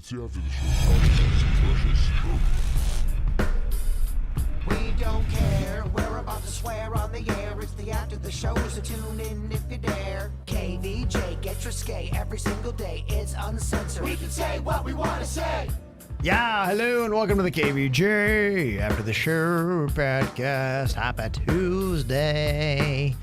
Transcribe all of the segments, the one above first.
It's the after the show podcast. We don't care, we're about to swear on the air. It's the after the show, so tune in if you dare. KVJ, get risque every single day. It's uncensored. We can say what we want to say. Yeah, hello and welcome to the KVJ After the Show podcast. Happy Tuesday.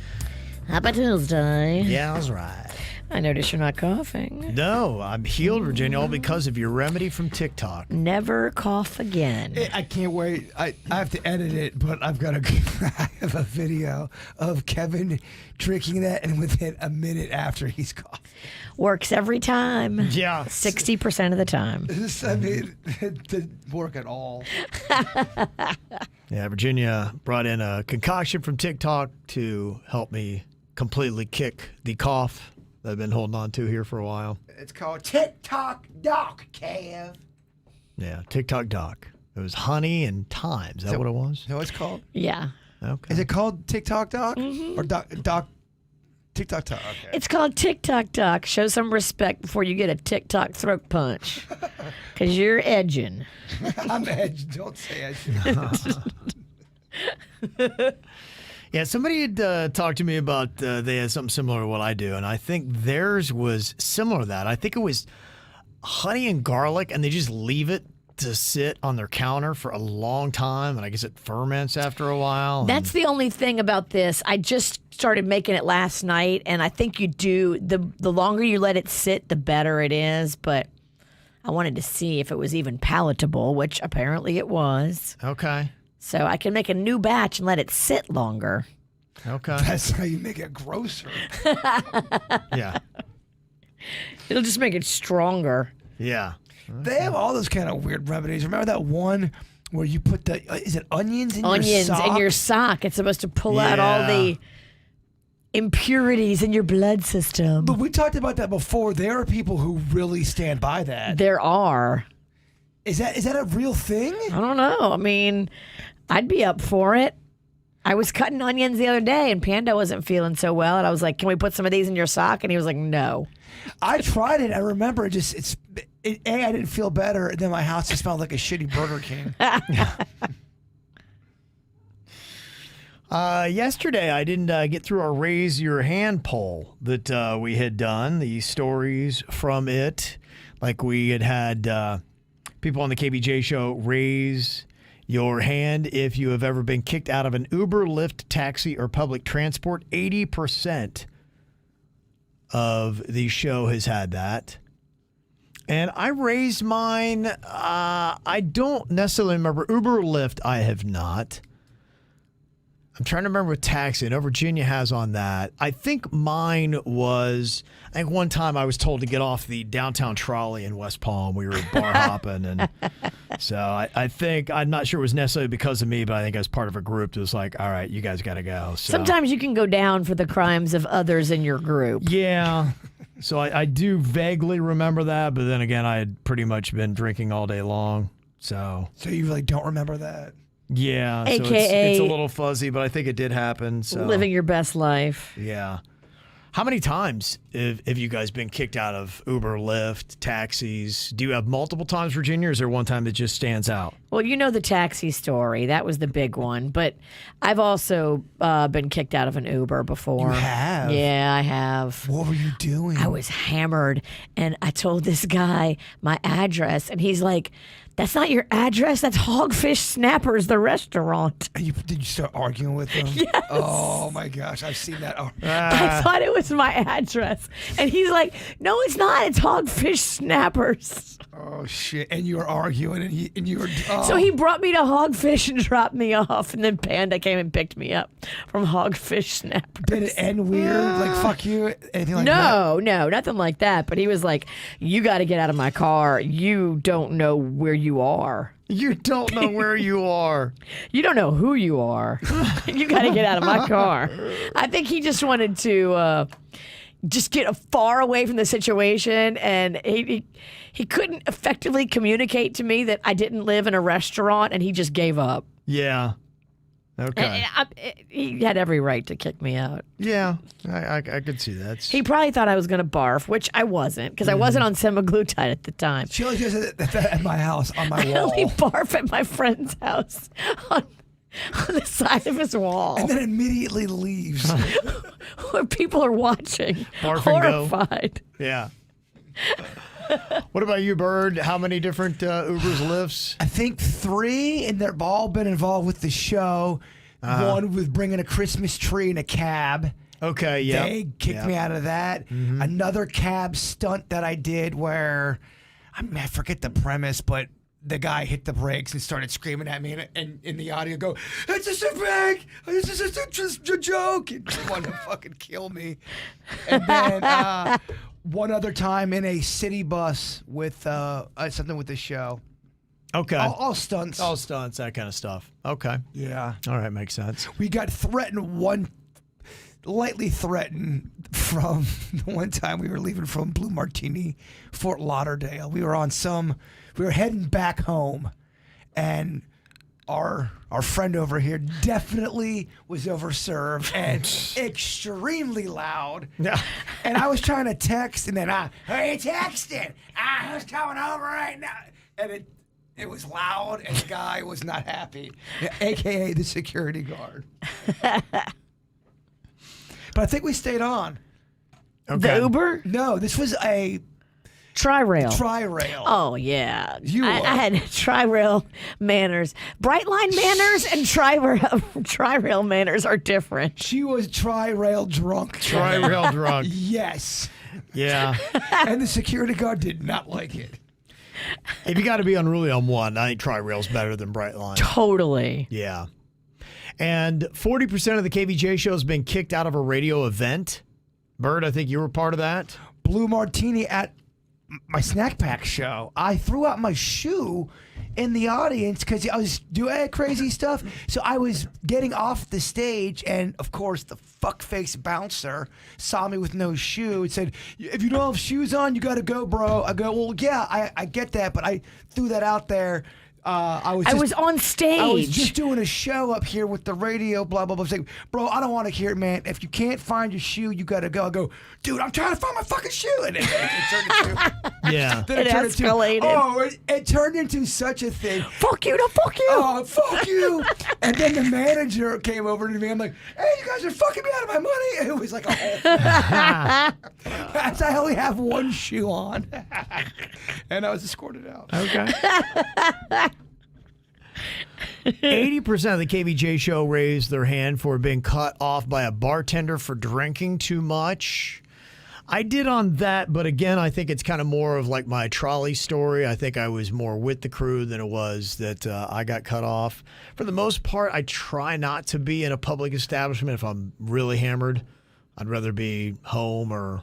Happy Tuesday. Yeah, that's right. I notice you're not coughing. No, I'm healed, Virginia, all because of your remedy from TikTok. Never cough again. I can't wait. I have to edit it, but I have a video of Kevin drinking that, and within a minute after he's coughed. Works every time. Yeah. 60% of the time. It didn't work at all. Yeah, Virginia brought in a concoction from TikTok to help me completely kick the cough that I've been holding on to here for a while. It's called TikTok Doc, Kev. Yeah, TikTok Doc. It was honey and thyme. Is that what it was? Is that what it's called? Yeah. Okay. Is it called TikTok Doc? Mm-hmm. Or Doc TikTok Doc? Okay. It's called TikTok Doc. Show some respect before you get a TikTok throat punch. Because you're edging. I'm edged. Don't say edging. Yeah, somebody had talked to me about they had something similar to what I do, and I think theirs was similar to that. I think it was honey and garlic, and they just leave it to sit on their counter for a long time, and I guess it ferments after a while. That's the only thing about this. I just started making it last night, and I think you do. The longer you let it sit, the better it is, but I wanted to see if it was even palatable, which apparently it was. Okay. So I can make a new batch and let it sit longer. Okay. That's how you make it grosser. Yeah. It'll just make it stronger. Yeah. They have all those kind of weird remedies. Remember that one where you put is it onions in your sock? In your sock. It's supposed to pull out all the impurities in your blood system. But we talked about that before. There are people who really stand by that. There are. Is that a real thing? I don't know. I mean, I'd be up for it. I was cutting onions the other day, and Panda wasn't feeling so well, and I was like, "Can we put some of these in your sock?" And he was like, "No." I tried it. I remember I didn't feel better. And then my house just smelled like a shitty Burger King. Yesterday, I didn't get through our Raise Your Hand poll that we had done, the stories from it. Like we had people on the KVJ show raise your hand if you have ever been kicked out of an Uber, Lyft, taxi, or public transport. 80% of the show has had that. And I raised mine. I don't necessarily remember. Uber or Lyft, I have not. I'm trying to remember what taxi. I know Virginia has on that. I think mine was, I think one time I was told to get off the downtown trolley in West Palm. We were bar hopping. And so I think, I'm not sure it was necessarily because of me, but I think I was part of a group that was like, all right, you guys got to go. So, Sometimes you can go down for the crimes of others in your group. yeah. So I do vaguely remember that, but then again, I had pretty much been drinking all day long. So you really don't remember that? yeah. AKA so it's a little fuzzy, but I think it did happen. So Living your best life. yeah. How many times have you guys been kicked out of Uber, Lyft, taxis? Do you have multiple times, Virginia, or is there one time that just stands out? Well, you know the taxi story. That was the big one. But I've also been kicked out of an Uber before. You have? Yeah, I have. What were you doing? I was hammered, and I told this guy my address, and he's like, "That's not your address. That's Hogfish Snappers, the restaurant." Did you start arguing with them? Yes. Oh my gosh, I've seen that. I thought it was my address. And he's like, "No, it's not. It's Hogfish Snappers." Oh shit! And you were arguing, and you were. Oh. So he brought me to Hogfish and dropped me off, and then Panda came and picked me up from Hogfish Snappers. Did it end weird? Like fuck you? Anything like that? No, nothing like that. But he was like, "You got to get out of my car. You don't know where you are. You don't know where you are. You don't know who you are. You got to get out of my car." I think he just wanted to just get far away from the situation, and he couldn't effectively communicate to me that I didn't live in a restaurant, and he just gave up. Yeah. Okay. He had every right to kick me out. Yeah, I could see that. He probably thought I was going to barf, which I wasn't, because I wasn't on semaglutide at the time. She always does it at my house on my I wall. only barf at my friend's house on the side of his wall, And then immediately leaves. where people are watching, Barf and go. horrified. Yeah. What about you, Bird? How many different Ubers, Lyfts? I think 3, and they've all been involved with the show. One with bringing a Christmas tree in a cab. Okay, yeah. They kicked me out of that. Another cab stunt that I did where, I forget the premise, but the guy hit the brakes and started screaming at me, and in the audio go, "It's just a prank! It's just a joke!" And he wanted to fucking kill me. And then one other time in a city bus with something with the show. Okay. All stunts. All stunts, that kind of stuff. Okay. Yeah. All right, makes sense. We got lightly threatened from the one time we were leaving from Blue Martini, Fort Lauderdale. We were heading back home, and our friend over here definitely was overserved and extremely loud. Yeah. And I was trying to text, and then hey, texting. Who's coming over right now? And it was loud, and the guy was not happy, a.k.a. the security guard. But I think we stayed on. Okay. The Uber? No, this was a Tri-rail. Tri-rail. Oh, yeah. You I were. had Tri-rail manners. Brightline manners and Tri-rail manners are different. She was Tri-rail drunk. Tri-rail drunk. Yes. Yeah. And the security guard did not like it. If you got to be unruly on one, I think Tri-rail's better than Brightline. Totally. Yeah. And 40% of the KVJ show has been kicked out of a radio event. Bird, I think you were part of that. Blue Martini at my snack pack show. I threw out my shoe in the audience because I was doing crazy stuff. So I was getting off the stage, and of course the fuckface bouncer saw me with no shoe and said, "If you don't have shoes on, you got to go, bro." I go, "Well, yeah, I get that, but I threw that out there." I was on stage. I was just doing a show up here with the radio, blah, blah, blah. I was like, "Bro, I don't want to hear it, man. If you can't find your shoe, you got to go." I go, "Dude, I'm trying to find my fucking shoe." And it turned into... Yeah. Then It turned into- escalated. it turned into such a thing. Fuck you, no, fuck you. Oh, fuck you. And then the manager came over to me. I'm like, "Hey, you guys are fucking me out of my money." And it was like a whole As I only have one shoe on. And I was escorted out. Okay. 80% of the KVJ show raised their hand for being cut off by a bartender for drinking too much. I did on that, but again, I think it's kind of more of like my trolley story. I think I was more with the crew than it was that I got cut off. For the most part, I try not to be in a public establishment if I'm really hammered. I'd rather be home or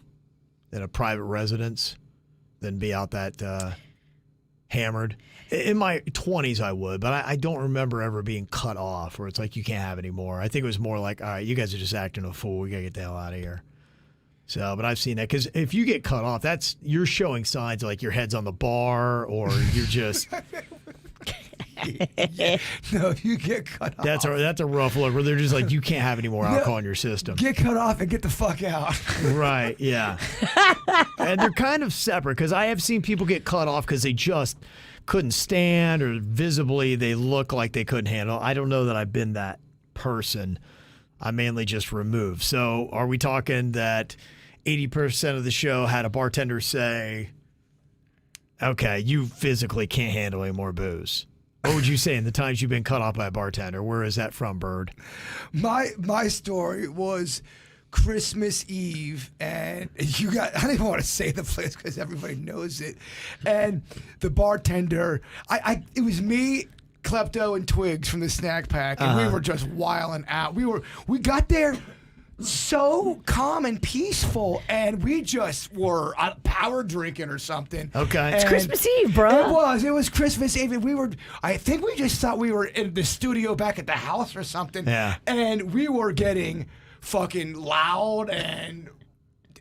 in a private residence than be out that hammered. In my 20s, I would, but I don't remember ever being cut off where it's like, you can't have any more. I think it was more like, all right, you guys are just acting a fool. We got to get the hell out of here. So, but I've seen that because if you get cut off, you're showing signs like your head's on the bar or you're just. No, you get cut off. That's a rough look where they're just like, you can't have any more alcohol in your system. Get cut off and get the fuck out. Right, yeah. And they're kind of separate because I have seen people get cut off because they just couldn't stand or visibly they look like they couldn't handle. I don't know that I've been that person. I mainly just removed. So are we talking that 80% of the show had a bartender say, okay, you physically can't handle any more booze? What would you say in the times you've been cut off by a bartender? Where is that from, Bird? My story was Christmas Eve, and I don't even want to say the place because everybody knows it. And the bartender, it was me, Klepto, and Twigs from the snack pack, and we were just wilding out. We got there so calm and peaceful, and we just were power drinking or something. Okay. It's Christmas Eve, bro. It was Christmas Eve, and I think we just thought we were in the studio back at the house or something. Yeah. And we were getting fucking loud and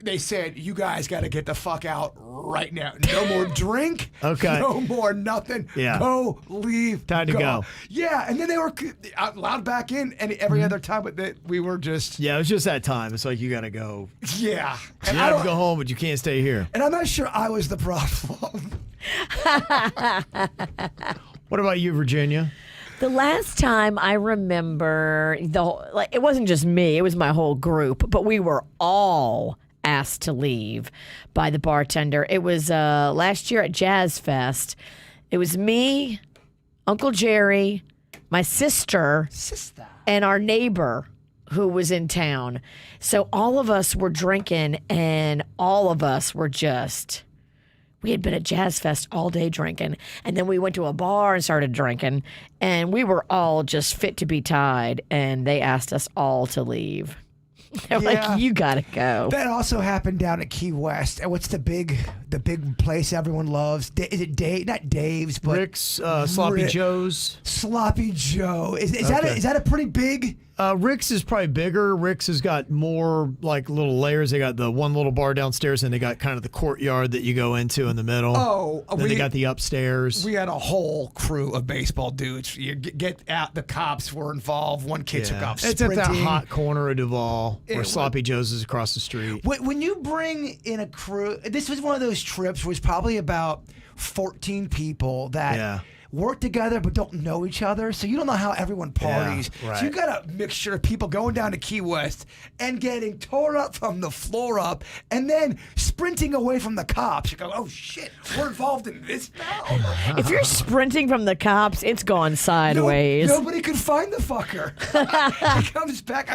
they said, you guys got to get the fuck out right now. No more drink. Okay. No more nothing. Yeah. Go, leave. Time to go. Yeah, and then they were allowed back in and every other time, but we were just. Yeah, it was just that time. It's like you got to go. Yeah. You And have to go home, but you can't stay here. And I'm not sure I was the problem. What about you, Virginia? The last time I remember, it wasn't just me; it was my whole group. But we were all asked to leave by the bartender. It was last year at Jazz Fest. It was me, Uncle Jerry, my sister, and our neighbor who was in town. So all of us were drinking, and all of us were just. We had been at Jazz Fest all day drinking, and then we went to a bar and started drinking, and we were all just fit to be tied, and they asked us all to leave. They're like, you gotta go. That also happened down at Key West. And what's the big place everyone loves? Is it Dave? Not Dave's, but Rick's, Sloppy Joe's. Sloppy Joe. Is that a pretty big? Rick's is probably bigger. Rick's has got more like little layers. They got the one little bar downstairs, and they got kind of the courtyard that you go into in the middle. Oh, then they got the upstairs. We had a whole crew of baseball dudes. You get out. The cops were involved. One kid took off It's sprinting. at that hot corner of Duval where was- Sloppy Joe's is across the street. When you bring in a crew, this was one of those trips where it's probably about 14 people that work together but don't know each other, so you don't know how everyone parties. right. So you got a mixture of people going down to Key West and getting torn up from the floor up and then sprinting away from the cops. You go, oh shit, we're involved in this now? If you're sprinting from the cops, it's gone sideways. Nobody could find the fucker. He comes back,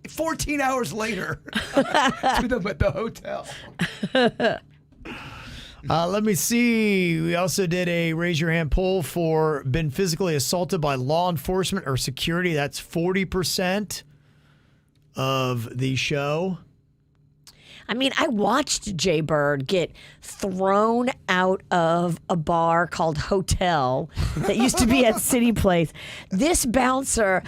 14 hours later to them at the hotel. Let me see. We also did a raise your hand poll for been physically assaulted by law enforcement or security. That's 40% of the show. I mean, I watched Jay Bird get thrown out of a bar called Hotel that used to be at City Place. This bouncer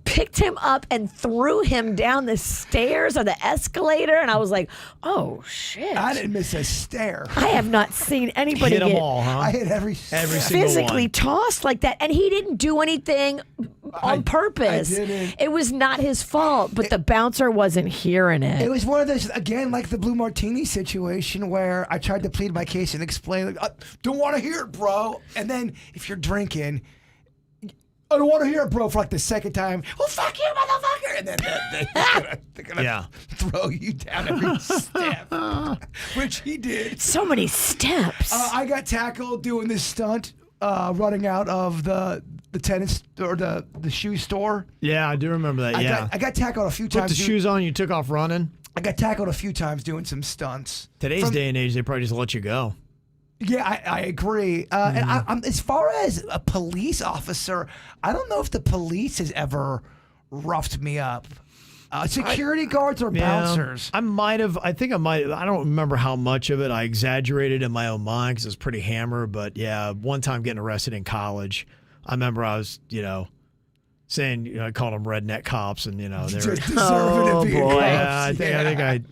picked him up and threw him down the stairs or the escalator, and I was like, "Oh shit!" I didn't miss a stare. I have not seen anybody Hit them get all, huh? I hit every single physically one. tossed like that, and he didn't do anything on purpose. I didn't. It was not his fault, but the bouncer wasn't hearing it. It was one of those, again, like the Blue Martini situation where I tried to plead my case and explain, I don't want to hear it, bro. And then if you're drinking, I don't want to hear it, bro, for the second time. Well, fuck you, motherfucker. And then they're gonna throw you down every step, which he did. So many steps. I got tackled doing this stunt, running out of the tennis or the shoe store. Yeah, I do remember that. I got tackled a few Put times. the shoes on, you took off running. I got tackled a few times doing some stunts. Today's day and age, they probably just let you go. Yeah, I agree. And I'm, as far as a police officer, I don't know if the police has ever roughed me up. Security guards or bouncers? I don't remember how much of it I exaggerated in my own mind because it was pretty hammered. But yeah, one time getting arrested in college, I remember I was, saying, I called them redneck cops, and they were Just deserving to be boy. Yeah, I think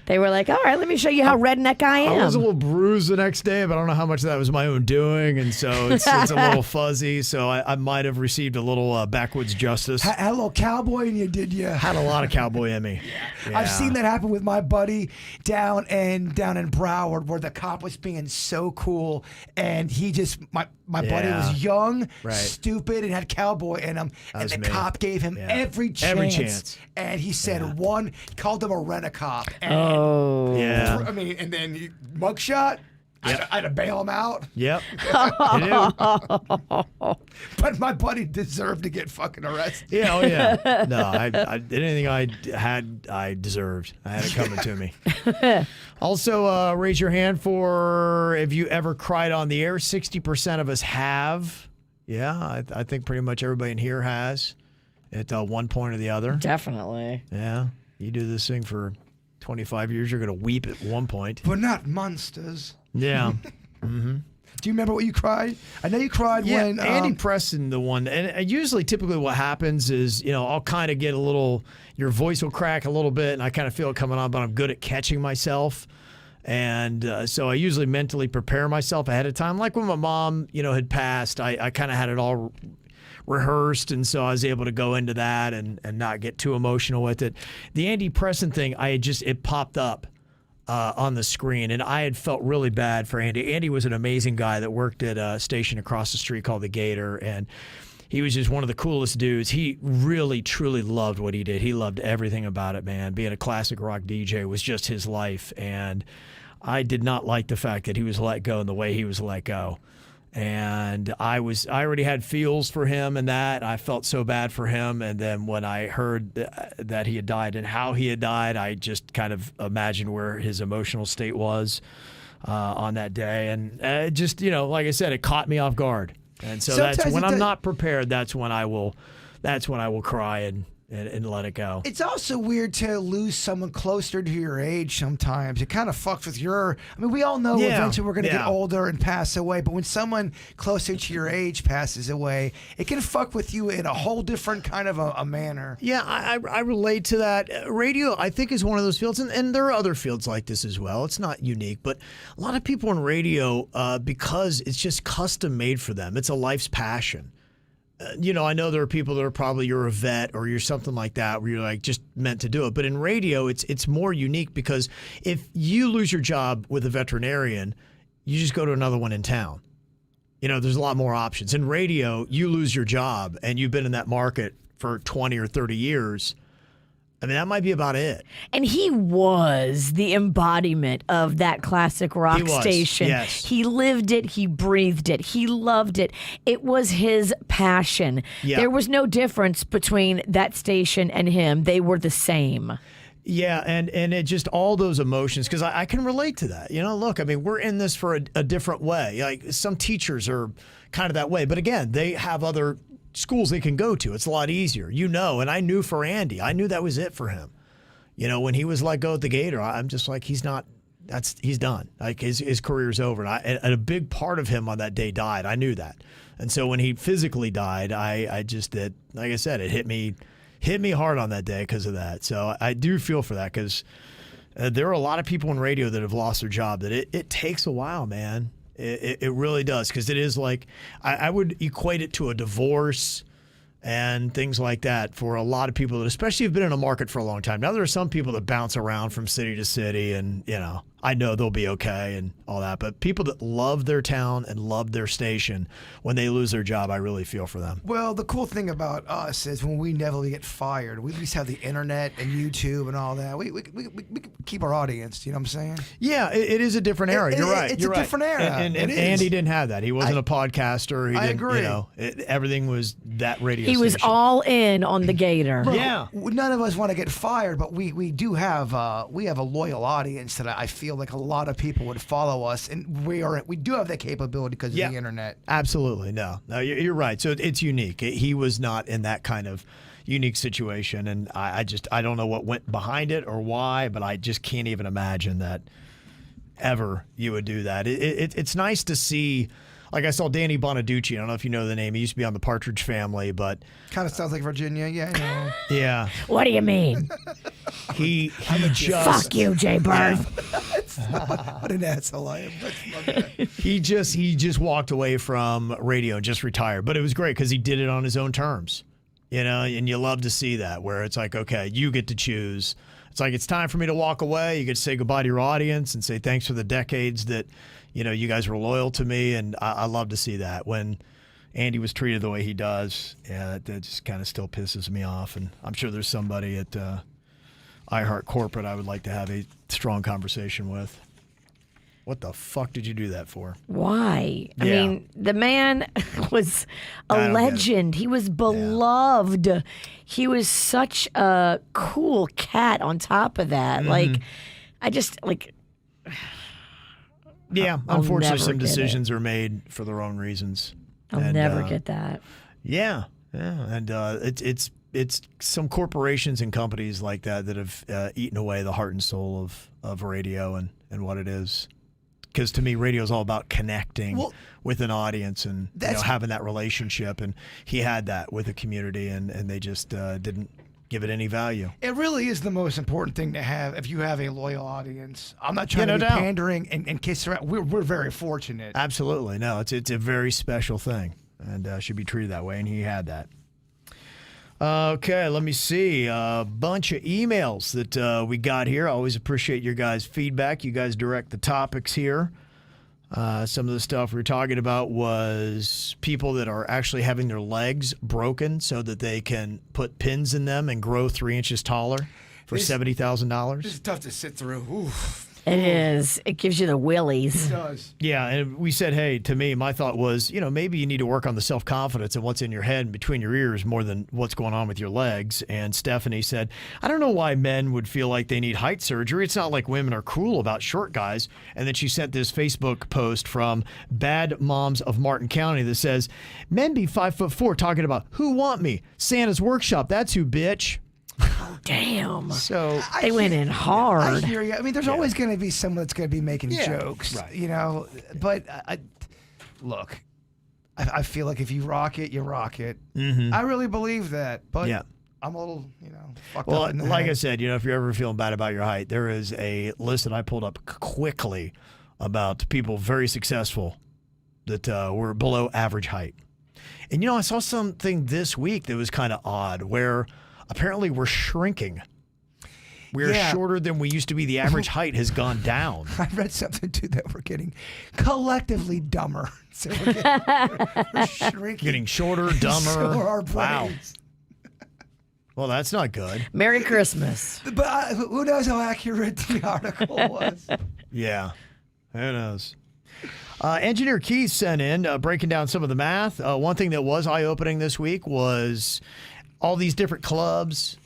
They were like, all right, let me show you how redneck I am. I was a little bruised the next day, but I don't know how much of that was my own doing, and so it's a little fuzzy. So I might have received a little backwoods justice. Had a little cowboy in you, did you? Had a lot of cowboy in me. Yeah. I've seen that happen with my buddy down in Broward, where the cop was being so cool, and he just my buddy was young, stupid, and had cowboy in him, and the cop gave him every chance. And he said called him a rent-a-cop. And Yeah. and then mugshot. I had to bail him out. Yep. You do. But my buddy deserved to get fucking arrested. Yeah, oh yeah. No, I anything I deserved. I had it coming to me. Also, raise your hand for if you ever cried on the air. 60% of us have. Yeah, I think pretty much everybody in here has at one point or the other. Definitely. Yeah, you do this thing for 25 years, you're going to weep at one point. But not monsters. Yeah. Do you remember what you cried? I know you cried when Andy Preston, the one, and usually, typically, what happens is, I'll kind of get a little, your voice will crack a little bit, and I kind of feel it coming on, but I'm good at catching myself, and so I usually mentally prepare myself ahead of time. Like when my mom, had passed, I kind of had it all rehearsed, and so I was able to go into that and not get too emotional with it. The Andy Preston thing, it popped up on the screen, and I had felt really bad for Andy. Andy was an amazing guy that worked at a station across the street called the Gator, and he was just one of the coolest dudes. He really, truly loved what he did. He loved everything about it, man. Being a classic rock DJ was just his life, and I did not like the fact that he was let go in the way he was let go. And I already had feels for him and that. I felt so bad for him. And then when I heard that he had died and how he had died, I just kind of imagined where his emotional state was on that day. And like I said, it caught me off guard. And so that's when I'm not prepared. That's when I will cry and let it go. It's also weird to lose someone closer to your age sometimes. It kind of fucks with we all know eventually we're going to get older and pass away, but when someone closer to your age passes away, it can fuck with you in a whole different kind of a manner. Yeah, I relate to that. Radio, I think, is one of those fields, and there are other fields like this as well. It's not unique, but a lot of people in radio, because it's just custom made for them, it's a life's passion. I know there are people that are probably you're a vet or you're something like that where you're like just meant to do it. But in radio, it's more unique because if you lose your job with a veterinarian, you just go to another one in town. There's a lot more options. In radio, you lose your job and you've been in that market for 20 or 30 years. That might be about it. And he was the embodiment of that classic rock station. Yes. He lived it. He breathed it. He loved it. It was his passion. Yeah. There was no difference between that station and him. They were the same. Yeah, and it just all those emotions, because I can relate to that. Look, we're in this for a different way. Like some teachers are kind of that way. But again, they have other schools they can go to. It's a lot easier, and I knew for Andy, I knew that was it for him. When he was let go at the Gator, I'm just like, he's done. Like his career's over. And a big part of him on that day died. I knew that. And so when he physically died, I just did, like I said, it hit me hard on that day because of that. So I do feel for that because there are a lot of people in radio that have lost their job that it takes a while, man. It really does, because it is like I would equate it to a divorce and things like that for a lot of people that especially have been in a market for a long time. Now there are some people that bounce around from city to city, and I know they'll be okay and all that. But people that love their town and love their station, when they lose their job, I really feel for them. Well, the cool thing about us is when we never get fired, we at least have the internet and YouTube and all that. We keep our audience. You know what I'm saying? Yeah, it is a different era. You're right. It's a different era. And Andy didn't have that. He wasn't a podcaster. I agree. Everything was that radio He was station. all in on the Gator. Yeah. None of us want to get fired, but we do have a loyal audience that I feel like a lot of people would follow us, and we do have that capability because of the internet. Absolutely. No, you're right. So it's unique. He was not in that kind of unique situation, and I don't know what went behind it or why, but I just can't even imagine that ever you would do that. It's nice to see. Like I saw Danny Bonaducci. I don't know if you know the name. He used to be on the Partridge Family, but Kind of sounds like Virginia. Yeah, I know. yeah, What do you mean? he just Fuck you, Jay Bird. What an asshole I am. Love that. he just walked away from radio and just retired. But it was great because he did it on his own terms, and you love to see that, where it's like, okay, you get to choose. It's like, it's time for me to walk away. You get to say goodbye to your audience and say thanks for the decades that you guys were loyal to me, and I love to see that. When Andy was treated the way he does, yeah, that just kind of still pisses me off. And I'm sure there's somebody at iHeart Corporate I would like to have a strong conversation with. What the fuck did you do that for? Why? I Yeah. mean, the man was I a don't get it. legend. He was beloved. He was such a cool cat on top of that. Mm-hmm. Like, I just, like, Yeah, I'll unfortunately, never some get it. decisions are made for the wrong reasons. I'll And, never get that. Yeah, and it's some corporations and companies like that have eaten away the heart and soul of radio and what it is. because to me, radio is all about connecting with an audience and having that relationship. And he had that with the community, and they just didn't give it any value. It really is the most important thing to have if you have a loyal audience. I'm not trying to be pandering and kiss around. We're very fortunate. Absolutely. No, it's a very special thing and should be treated that way, and he had that. Okay, let me see. A bunch of emails that we got here. I always appreciate your guys' feedback. You guys direct the topics here. Some of the stuff we were talking about was people that are actually having their legs broken so that they can put pins in them and grow 3 inches taller for $70,000. This is tough to sit through. Oof. It is. It gives you the willies. It does. Yeah, and we said, hey, to me, my thought was, maybe you need to work on the self-confidence and what's in your head and between your ears more than what's going on with your legs. And Stephanie said, I don't know why men would feel like they need height surgery. It's not like women are cruel about short guys. And then she sent this Facebook post from Bad Moms of Martin County that says, men be 5'4" talking about who want me? Santa's workshop. That's who, bitch. Oh, damn. So they went in hard. I hear you. I mean, there's always going to be someone that's going to be making jokes, right. But look, I feel like if you rock it, you rock it. Mm-hmm. I really believe that. But yeah. I'm a little, fucked well, up in the like head. I said, if you're ever feeling bad about your height, there is a list that I pulled up quickly about people very successful that were below average height. And, I saw something this week that was kind of odd where apparently we're shrinking. We're shorter than we used to be. The average height has gone down. I read something, too, that we're getting collectively dumber. So we're shrinking. Getting shorter, dumber. So are our wow. brains. Well, that's not good. Merry Christmas. But who knows how accurate the article was? Yeah, who knows? Engineer Keith sent in breaking down some of the math. One thing that was eye-opening this week was all these different clubs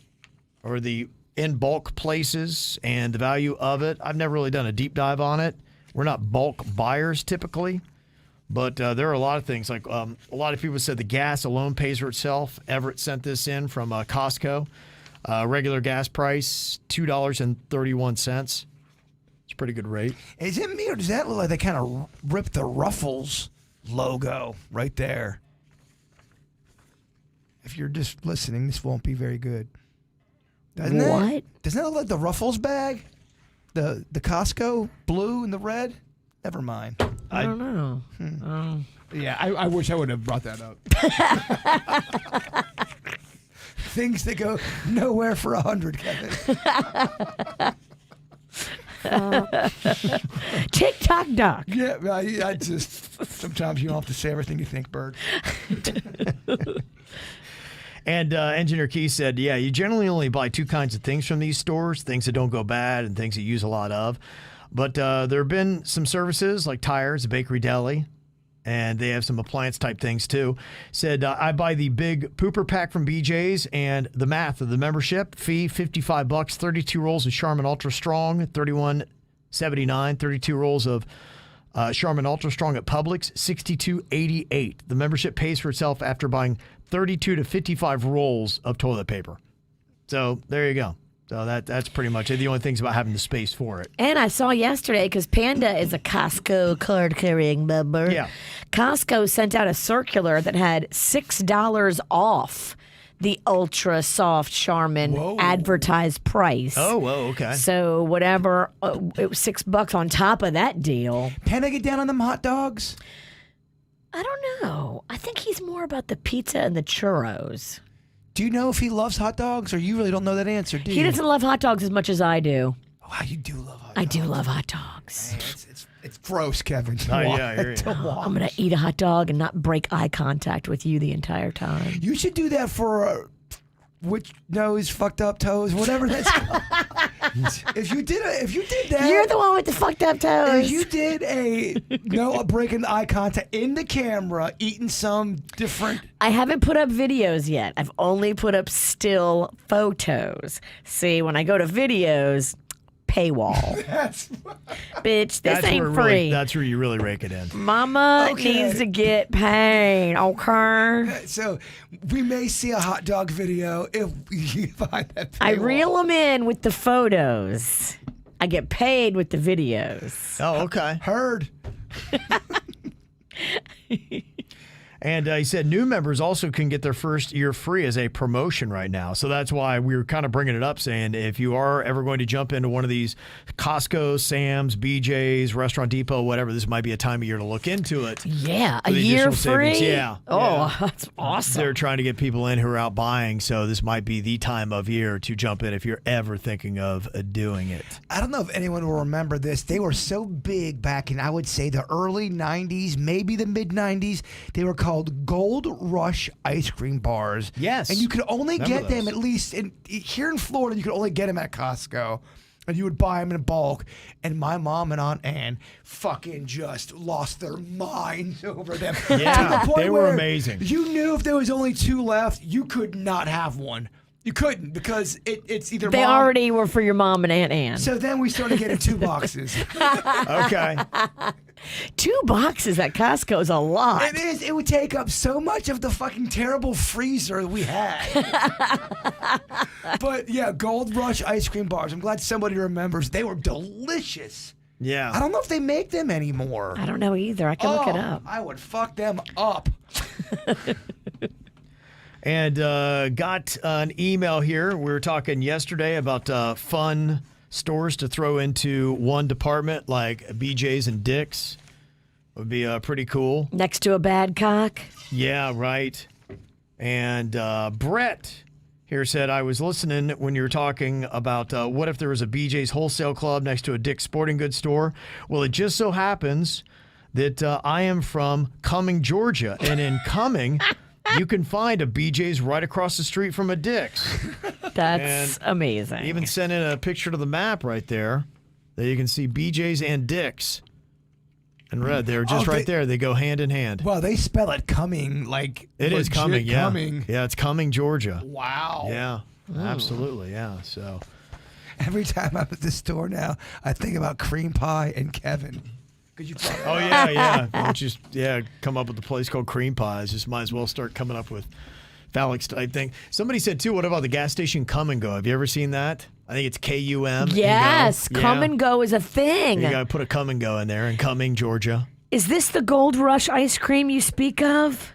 or the in bulk places and the value of it. I've never really done a deep dive on it. We're not bulk buyers typically, but there are a lot of things. Like a lot of people said the gas alone pays for itself. Everett sent this in from Costco. Regular gas price, $2.31. It's a pretty good rate. Is it me or does that look like they kind of ripped the Ruffles logo right there? If you're just listening, this won't be very good. Doesn't it? Doesn't that look like the Ruffles bag? The Costco blue and the red? Never mind. I don't know. Yeah, I wish I would have brought that up. Things that go nowhere for 100, Kevin. TikTok doc. Yeah, I just sometimes you don't have to say everything you think, Bird. And Engineer Key said, yeah, you generally only buy two kinds of things from these stores, things that don't go bad and things that you use a lot of. But there have been some services like tires, a bakery deli, and they have some appliance type things too. Said, I buy the big pooper pack from BJ's and the math of the membership fee, $55, 32 rolls of Charmin Ultra Strong, $31.79, 32 rolls of Charmin Ultra Strong at Publix, $62.88. The membership pays for itself after buying 32 to 55 rolls of toilet paper. So there you go. So that's pretty much it. The only thing's about having the space for it. And I saw yesterday, because Panda is a Costco card-carrying member. Yeah. Costco sent out a circular that had $6 off the ultra soft Charmin advertised price. Oh, whoa, okay. So whatever, it was $6 on top of that deal. Panda get down on them hot dogs? I don't know. I think he's more about the pizza and the churros. Do you know if he loves hot dogs, or you really don't know that answer, do you? He doesn't love hot dogs as much as I do. Wow, you do love hot dogs. I do love hot dogs. Man, it's gross, Kevin. Oh, yeah, I hear you. I'm going to eat a hot dog and not break eye contact with you the entire time. You should do that for which nose, fucked up toes, whatever that's called. If you did that, You're the one with the fucked up toes. if you did a breaking eye contact in the camera, eating some different. I haven't put up videos yet. I've only put up still photos. See, when I go to videos, paywall. Bitch, this ain't free. That's where you really rake it in. Mama Okay. needs to get paid, okay? So we may see a hot dog video if you find that. I paywall. reel them in with the photos. I get paid with the videos. Oh, okay. Heard. And he said new members also can get their first year free as a promotion right now. So that's why we were kind of bringing it up, saying if you are ever going to jump into one of these Costco, Sam's, BJ's, Restaurant Depot, whatever, this might be a time of year to look into it. Yeah, a For the year additional free? savings. Yeah. Oh, that's awesome. They're trying to get people in who are out buying, so this might be the time of year to jump in if you're ever thinking of doing it. I don't know if anyone will remember this. They were so big back in, I would say, the early 90s, maybe the mid 90s. They were called Gold Rush ice cream bars. Yes. And you could only Remember get them, those. at least here in Florida, you could only get them at Costco. And you would buy them in bulk. And my mom and Aunt Ann fucking just lost their minds over them. Yeah, To the point they were where amazing. You knew if there was only 2 left, you could not have one. You couldn't because it's either They mom. already were for your mom and Aunt Ann. So then we started getting 2 boxes. Okay. 2 boxes at Costco is a lot. It is. It would take up so much of the fucking terrible freezer we had. But yeah, Gold Rush ice cream bars. I'm glad somebody remembers. They were delicious. Yeah. I don't know if they make them anymore. I don't know either. I can look it up. I would fuck them up. And got an email here. We were talking yesterday about fun stores to throw into one department, like BJ's and Dick's. Would be pretty cool. Next to a bad cock. Yeah, right. And Brett here said, I was listening when you were talking about what if there was a BJ's wholesale club next to a Dick's sporting goods store. Well, it just so happens that I am from Cumming, Georgia. And in Cumming, you can find a BJ's right across the street from a Dick's. That's amazing. Even sent in a picture to the map right there that you can see BJ's and Dick's in red. They're just right there. They go hand in hand. Well, they spell it coming like It is legit Cumming, yeah. Cumming. Yeah, it's Cumming, Georgia. Wow. Yeah, absolutely, yeah. So Every time I'm at the store now, I think about cream pie and Kevin. Could you brought it oh up. yeah. Don't just come up with a place called Cream Pies. Just might as well start coming up with phallic type thing. Somebody said too, what about the gas station Come and Go? Have you ever seen that? I think it's KUM. Yes, come and go is a thing. You got to put a Come and Go in there in Cumming, Georgia. Is this the Gold Rush ice cream you speak of?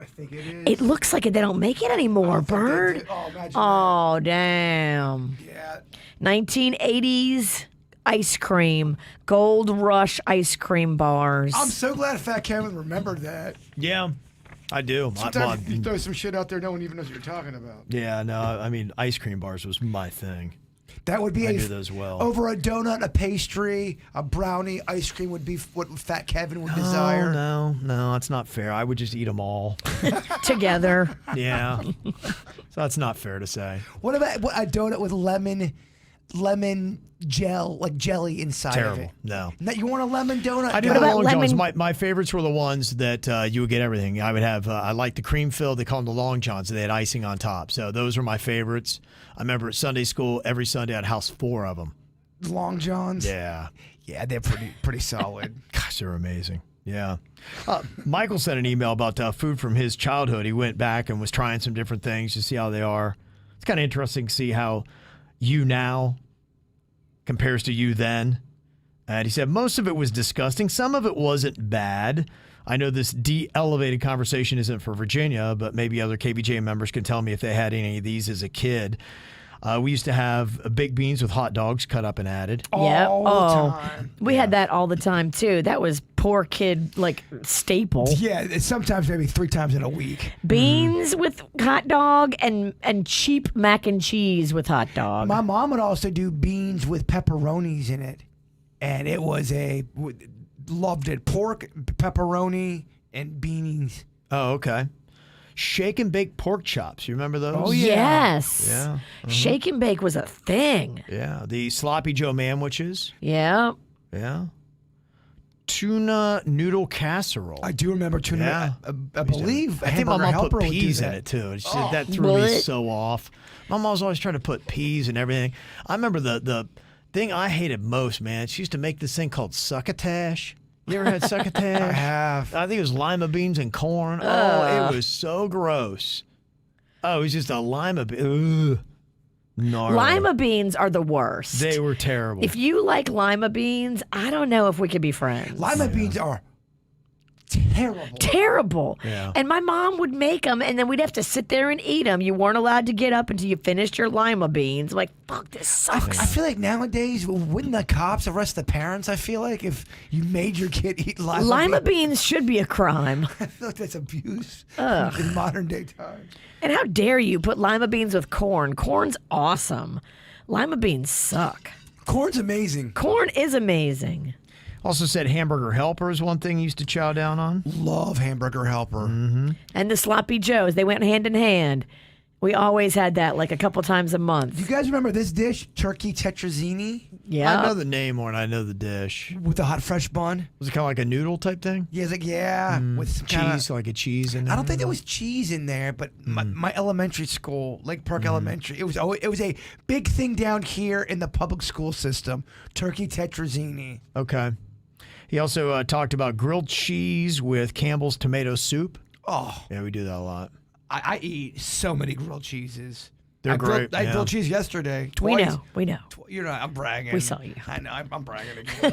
I think it is. It looks like it. They don't make it anymore, think they Bird. did. Oh, imagine Oh, damn. that. Yeah. 1980s ice cream. Gold Rush ice cream bars. I'm so glad Fat Kevin remembered that. Yeah, I do. Sometimes you throw some shit out there, no one even knows what you're talking about. Yeah, no, I mean, ice cream bars was my thing. That would be I do those well. over a donut, a pastry, a brownie, ice cream would be what Fat Kevin would desire. No, that's not fair. I would just eat them all. Together. Yeah. So that's not fair to say. What about a donut with lemon gel, like jelly inside of Terrible. it? No. You want a lemon donut? I did What the about long johns. lemon- My favorites were the ones that you would get everything. I would have, I like the cream filled. They call them the long johns. They had icing on top. So those were my favorites. I remember at Sunday school, every Sunday I'd house 4 of them. Long Johns? Yeah. Yeah, they're pretty solid. Gosh, they're amazing. Yeah. Michael sent an email about food from his childhood. He went back and was trying some different things to see how they are. It's kind of interesting to see how you now compares to you then. And he said most of it was disgusting. Some of it wasn't bad. I know this de-elevated conversation isn't for Virginia, but maybe other KVJ members can tell me if they had any of these as a kid. We used to have baked beans with hot dogs cut up and added. Yep. All the time. We had that all the time too. That was poor kid like staple. Yeah, it's sometimes maybe 3 times in a week. Beans with hot dog and cheap mac and cheese with hot dog. My mom would also do beans with pepperonis in it. And it was loved it. Pork, pepperoni, and beans. Oh, okay. Shake and bake pork chops. You remember those? Oh, yeah. Yes. Yeah. Shake and bake was a thing. Yeah. The sloppy Joe manwiches. Yeah. Yeah. Tuna noodle casserole. I do remember tuna. Yeah. I believe I think my Hamburger mom Helper put would do peas in that. it too. That threw me What? so off. My mom was always trying to put peas and everything. I remember the thing I hated most, man. She used to make this thing called succotash. You ever had succotash? I have. I think it was lima beans and corn. Oh, it was so gross. Oh, it was just a lima bean. Gnarly. Lima beans are the worst. They were terrible. If you like lima beans, I don't know if we could be friends. Lima beans are terrible. Terrible. Yeah. And my mom would make them, and then we'd have to sit there and eat them. You weren't allowed to get up until you finished your lima beans. I'm like, fuck, this sucks. I feel like nowadays, wouldn't the cops arrest the parents? I feel like if you made your kid eat Lima beans should be a crime. I feel like that's abuse in modern day times. And how dare you put lima beans with corn? Corn's awesome. Lima beans suck. Corn's amazing. Corn is amazing. Also said hamburger helper is one thing he used to chow down on. Love hamburger helper. And the sloppy joes, they went hand in hand. We always had that like a couple times a month. Do you guys remember this dish, turkey tetrazzini Yeah. I know the name more than I know the dish. with the hot fresh bun? Was it kind of like a noodle type thing? Yeah, it's like with some Cheese, like a cheese in there? I don't think there was cheese in there, but my elementary school, Lake Park Elementary, it was a big thing down here in the public school system. Turkey tetrazzini. Okay. He also talked about grilled cheese with Campbell's tomato soup. Oh, Yeah, we do that a lot. I eat so many grilled cheeses. They're I grilled, great, I yeah. grilled cheese yesterday. We Twice. know. We know. You're not. I'm bragging. We saw you. I know. I'm bragging again.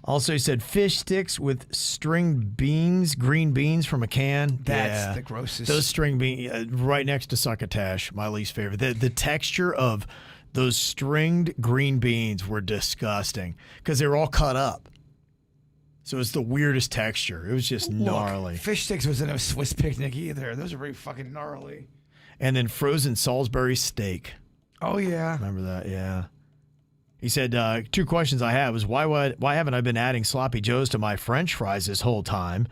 Also, he said fish sticks with stringed beans, green beans from a can. That's the grossest. Those string beans, right next to succotash, my least favorite. The texture of those stringed green beans were disgusting because they were all cut up. So it's the weirdest texture. It was just gnarly. Look, fish sticks wasn't a Swiss picnic either. Those are very fucking gnarly. And then frozen Salisbury steak. Oh yeah. Remember that? Yeah. He said, 2 questions I have is why haven't I been adding sloppy joes to my French fries this whole time?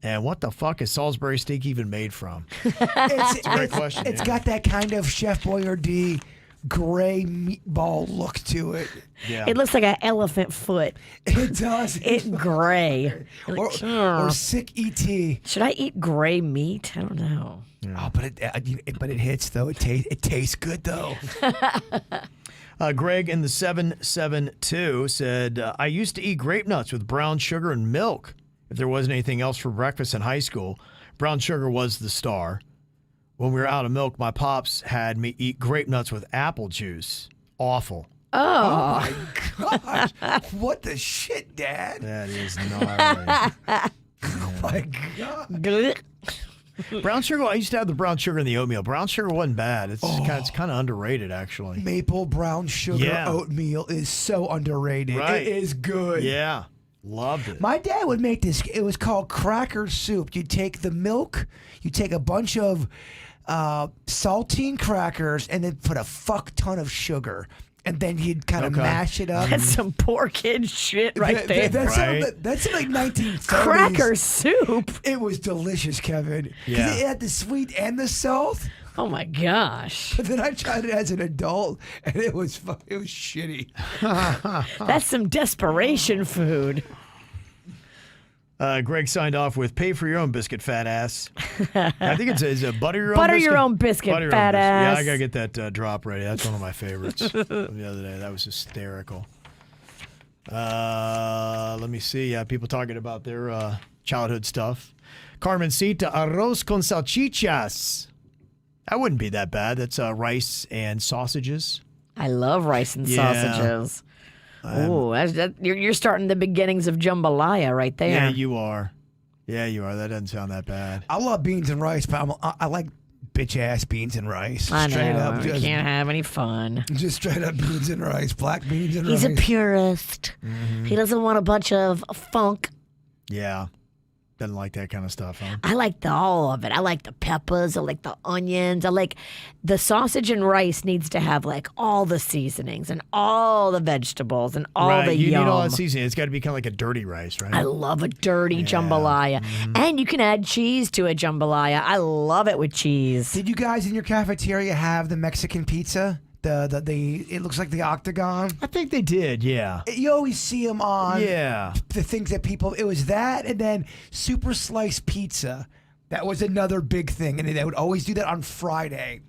And what the fuck is Salisbury steak even made from? It's a great question. It's Yeah. got that kind of Chef Boyardee gray meatball look to it. Yeah. It looks like an elephant foot. It does. It's gray. or sick ET. Should I eat gray meat? I don't know. Oh, but it hits though. It tastes good though. Greg in the 772 said, I used to eat grape nuts with brown sugar and milk. If there wasn't anything else for breakfast in high school, brown sugar was the star. When we were out of milk, my pops had me eat grape nuts with apple juice. Awful. Oh my gosh. What the shit, Dad? That is gnarly. Oh my God. Blech. Brown sugar, I used to have the brown sugar in the oatmeal. Brown sugar wasn't bad. It's kind of underrated, actually. Maple brown sugar Yeah. oatmeal is so underrated. Right. It is good. Yeah. Loved it. My dad would make this. It was called cracker soup. You take the milk, you take a bunch of saltine crackers, and then put a fuck ton of sugar. And then you'd kind of Okay. mash it up. That's some poor kid shit right there. That's in like 1930s. Cracker soup. It was delicious, Kevin. 'Cause Yeah. it had the sweet and the salt. Oh my gosh. But then I tried it as an adult, and it was shitty. That's some desperation food. Greg signed off with "Pay for your own biscuit, fat ass." I think it's a butter your own Butter biscuit. your own biscuit, Butter your fat own biscuit. ass. Yeah, I gotta get that drop ready. That's one of my favorites from the other day. That was hysterical. Let me see. Yeah, people talking about their childhood stuff. Carmencita, arroz con salchichas. That wouldn't be that bad. That's rice and sausages. I love rice and Yeah. sausages. Ooh, you're starting the beginnings of jambalaya right there. Yeah, you are. Yeah, you are. That doesn't sound that bad. I love beans and rice, but I like bitch ass beans and rice. I Straight know. up, We just, can't have any fun. just straight up beans and rice, black beans and He's rice. a purist. He doesn't want a bunch of funk. Yeah. Doesn't like that kind of stuff, huh? I like all of it. I like the peppers. I like the onions. I like the sausage and rice needs to have like all the seasonings and all the vegetables and all right. the You yum. need all that seasoning. It's got to be kind of like a dirty rice, right? I love a dirty jambalaya. And you can add cheese to a jambalaya. I love it with cheese. Did you guys in your cafeteria have the Mexican pizza? It looks like the octagon. I think they did, yeah. You always see them on Yeah. the things that people. It was that, and then super sliced pizza. That was another big thing, and they would always do that on Friday.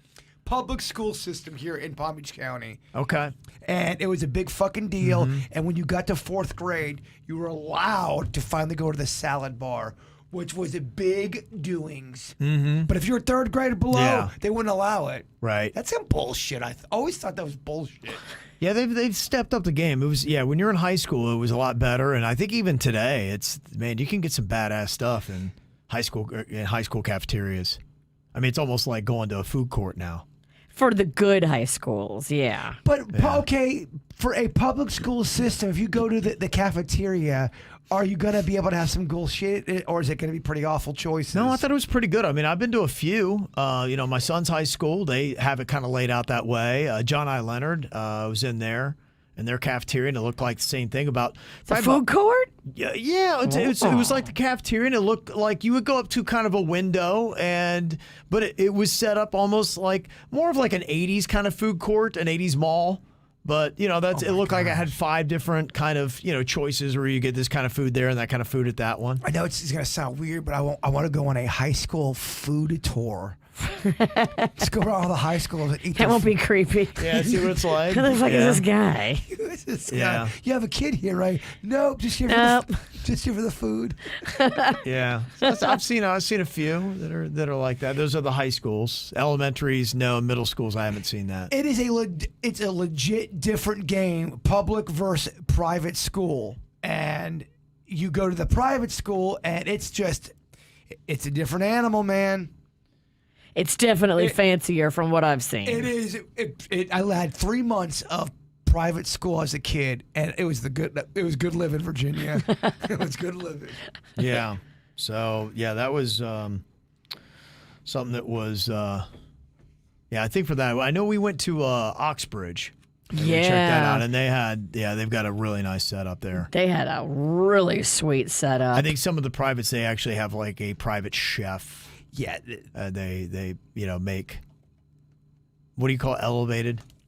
Public school system here in Palm Beach County. Okay. And it was a big fucking deal. And when you got to 4th grade, you were allowed to finally go to the salad bar, which was a big doings. Mm-hmm. But if you're third grade or below, they wouldn't allow it. Right. That's some bullshit. I always thought that was bullshit. Yeah, they've stepped up the game. It was when you're in high school, it was a lot better, and I think even today, you can get some badass stuff in high school cafeterias. I mean, it's almost like going to a food court now. For the good high schools, yeah. But okay, for a public school system, if you go to the cafeteria, are you gonna be able to have some cool shit, or is it gonna be pretty awful choices? No, I thought it was pretty good. I mean, I've been to a few. My son's high school, they have it kind of laid out that way. John I. Leonard was in there. In their cafeteria, and it looked like the same thing. The food court? Yeah. It was like the cafeteria, and it looked like you would go up to kind of a window, but it was set up almost like more of like an 80s kind of food court, an 80s mall. But it looked like it had 5 different kind of choices where you get this kind of food there and that kind of food at that one. I know it's gonna sound weird, but I want to go on a high school food tour. Let's go around all the high schools and eat. That won't be creepy. Yeah, see what it's like. Who the fuck is this guy? Who's this guy? Yeah. You have a kid here, right? Nope, just here for the food. Yeah, I've seen a few that are like that. Those are the high schools. Elementaries, no. Middle schools, I haven't seen that. It is it's a legit different game, public versus private school, and you go to the private school, and it's a different animal, man. It's definitely fancier from what I've seen. It is. I had 3 months of private school as a kid, and it was good living, Virginia. It was good living. Yeah. So that was something that was. I think for that, I know we went to Oxbridge. And we checked that out, and they've got a really nice setup there. They had a really sweet setup. I think some of the privates, they actually have like a private chef. Yeah, they make, what do you call it?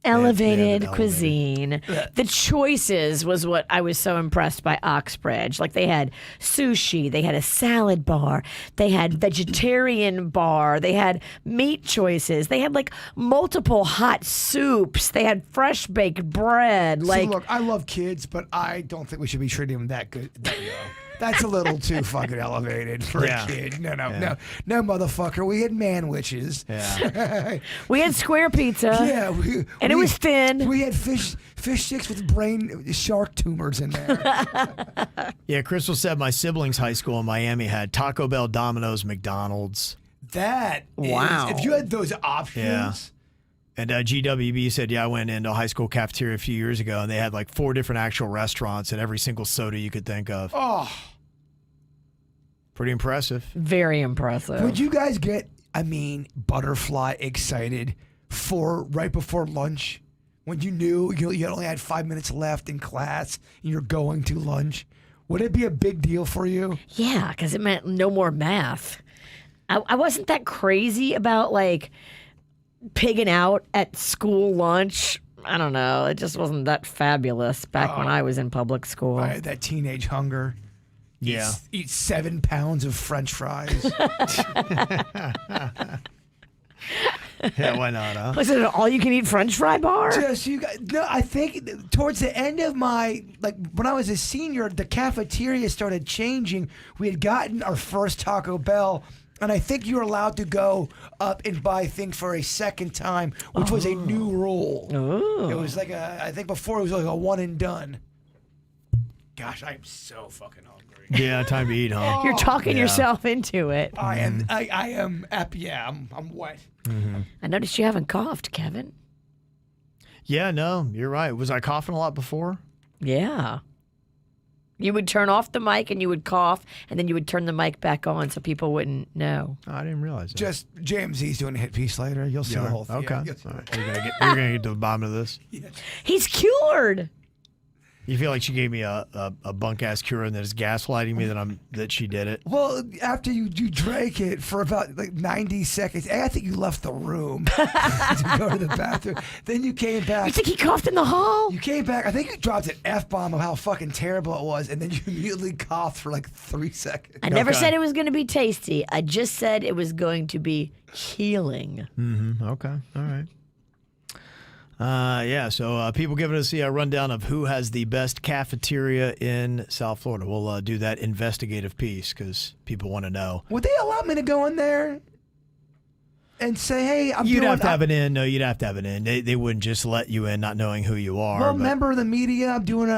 Elevated cuisine. The choices was what I was so impressed by Oxbridge. Like they had sushi, they had a salad bar, they had vegetarian bar, they had meat choices, they had like multiple hot soups, they had fresh baked bread. See, look, I love kids, but I don't think we should be treating them that good. That's a little too fucking elevated for a kid. No, motherfucker. We had man-witches. Yeah. We had square pizza. Yeah, it was thin. We had fish sticks with shark tumors in there. Yeah, Crystal said my siblings' high school in Miami had Taco Bell, Domino's, McDonald's. Wow. If you had those options. Yeah. And GWB said, I went into a high school cafeteria a few years ago, and they had like 4 different actual restaurants and every single soda you could think of. Oh. Pretty impressive. Very impressive. Would you guys get, butterfly excited for right before lunch when you knew you only had 5 minutes left in class and you're going to lunch? Would it be a big deal for you? Yeah, because it meant no more math. I wasn't that crazy about like pigging out at school lunch. I don't know. It just wasn't that fabulous back when I was in public school. Right, that teenage hunger. Yeah. Eat 7 pounds of French fries. Yeah, why not, huh? Was it an all-you-can-eat French fry bar? I think towards the end of when I was a senior, the cafeteria started changing. We had gotten our first Taco Bell, and I think you were allowed to go up and buy things for a second time, which was a new rule. Ooh. It was like I think before it was like a one and done. Gosh, I'm so fucking hungry. Yeah, time to eat, huh? You're talking yourself into it. I am. I'm wet. Mm-hmm. I noticed you haven't coughed, Kevin. Yeah, no, you're right. Was I coughing a lot before? Yeah. You would turn off the mic and you would cough, and then you would turn the mic back on so people wouldn't know. Oh, I didn't realize that. Just JMZ's doing a hit piece later. You'll see the whole thing. Okay. Yeah, All right. You're gonna get to the bottom of this. yeah. He's cured. You feel like she gave me a bunk ass cure and that is gaslighting me that she did it. Well, after you drank it for about 90 seconds, I think you left the room to go to the bathroom. Then you came back. You think he coughed in the hall? You came back. I think you dropped an F-bomb of how fucking terrible it was, and then you immediately coughed for 3 seconds. I never said it was going to be tasty. I just said it was going to be healing. Mm-hmm. Okay. All right. Yeah, so people giving us a rundown of who has the best cafeteria in South Florida. We'll do that investigative piece because people want to know. Would they allow me to go in there and say, hey, You'd have to have it in. No, you'd have to have it in. They wouldn't just let you in not knowing who you are. Well, member of the media, I'm doing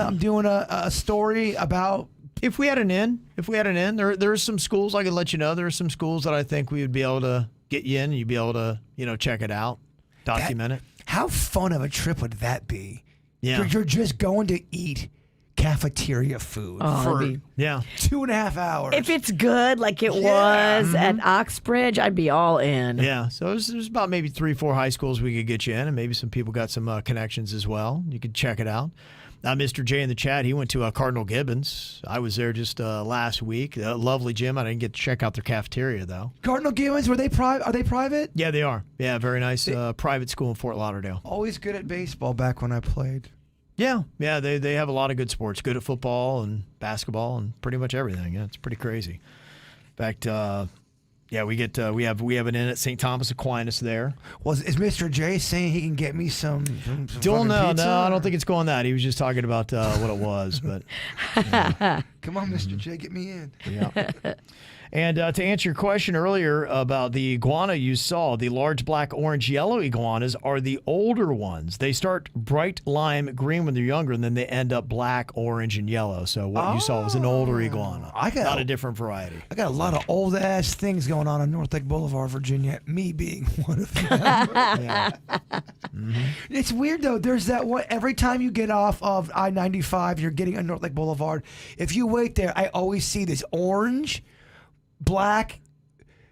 a story about. If we had an in, there's some schools I could let you know. There are some schools that I think we would be able to get you in and you'd be able to, check it out, document it. How fun of a trip would that be? Yeah. You're just going to eat cafeteria food for 2.5 hours. If it's good like it was at Oxbridge, I'd be all in. Yeah, so there's about maybe 3-4 high schools we could get you in, and maybe some people got some connections as well. You could check it out. Mr. J in the chat, he went to Cardinal Gibbons. I was there just last week. Lovely gym. I didn't get to check out their cafeteria, though. Cardinal Gibbons, are they private? Yeah, they are. Yeah, very nice private school in Fort Lauderdale. Always good at baseball back when I played. Yeah, they have a lot of good sports. Good at football and basketball and pretty much everything. Yeah, it's pretty crazy. In fact, we have an in at St. Thomas Aquinas there. Is Mr. J saying he can get me some Don't know. pizza? No, I don't think it's going that. He was just talking about what it was. But come on, Mr. J, get me in. yeah. And to answer your question earlier about the iguana you saw, the large black, orange, yellow iguanas are the older ones. They start bright lime green when they're younger, and then they end up black, orange, and yellow. So what you saw was an older iguana, not a different variety. I got a lot of old-ass things going on North Lake Boulevard, Virginia, me being one of them. It's weird, though. There's that one, every time you get off of I-95, you're getting on North Lake Boulevard. If you wait there, I always see this orange, black,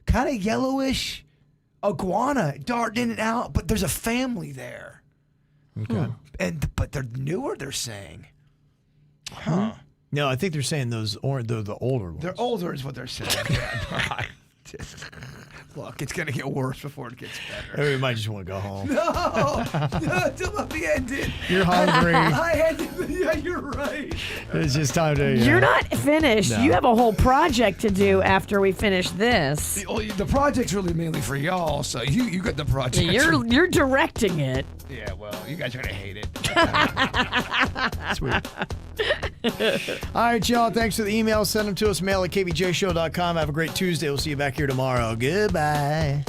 kind of yellowish iguana darting in and out, but there's a family there. Okay. But they're newer, they're saying. Huh. No, I think they're saying they're the older ones. They're older is what they're saying. Yeah. Look, it's going to get worse before it gets better. Or we might just want to go home. No, don't let me end it. You're hungry. Yeah, you're right. It's just time to... You're not finished. No. You have a whole project to do after we finish this. The project's really mainly for y'all, so you got the project. You're directing it. Yeah, well, you guys are going to hate it. Sweet. All right, y'all. Thanks for the email. Send them to us. Mail at kvjshow.com. Have a great Tuesday. We'll see you back here tomorrow. Goodbye.